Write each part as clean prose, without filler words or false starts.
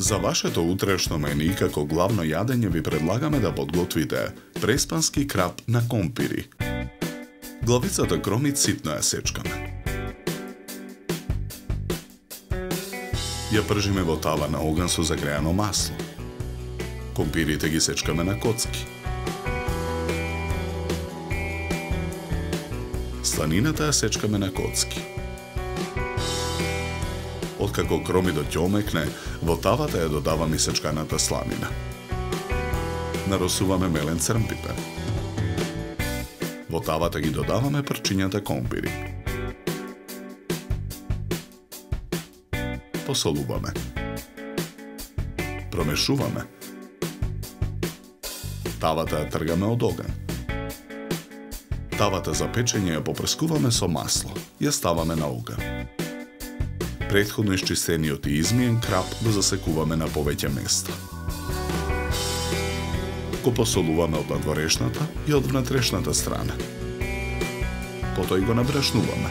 За вашето утрешно мени како главно јадење ви предлагаме да подготвите преспански крап на компири. Главицата кромит ситно ја сечкаме. Ја пржиме во тава на оган со загреано масло. Компирите ги сечкаме на коцки. Сланината ја сечкаме на коцки. Откако кромидот ќе омекне, во тавата ја додаваме сечканата сланина. Наросуваме мелен црн пипер. Во тавата ги додаваме прчињата компири. Посолуваме. Промешуваме. Тавата ја тргаме од оган. Тавата за печење ја попрскуваме со масло. Ја ставаме на оган. Претходно исчистениот и измиен крап го засекуваме на повеќе места. Го посолуваме од надворешната и од внатрешната страна. Потоа и го набрашнуваме.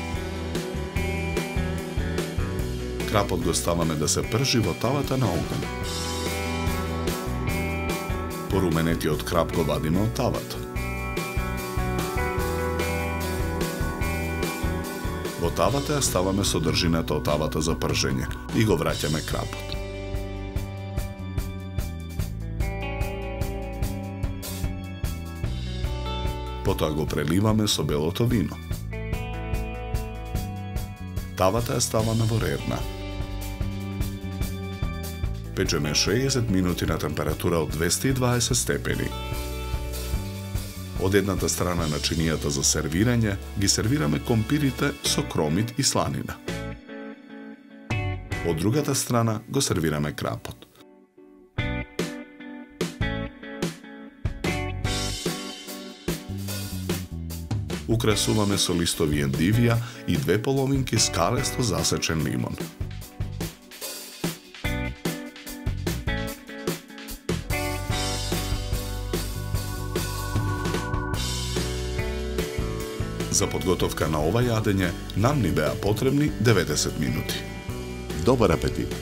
Крапот го ставаме да се пржи во тавата на оган. Поруменетиот крап го вадиме од тавата. Во тавата ја ставаме содржината од тавата за пржење и го враќаме крапот. Потоа го преливаме со белото вино. Тавата ја ставаме во рерна. Печеме 60 минути на температура од 220 степени. Од едната страна на чинијата за сервирање ги сервираме компирите со кромит и сланина. Од другата страна го сервираме крапот. Украсуваме со листови ендивија и 2 половинки скалесто засечен лимон. За подготовка на ова јадење нам ни беа потребни 90 минути. Добар апетит!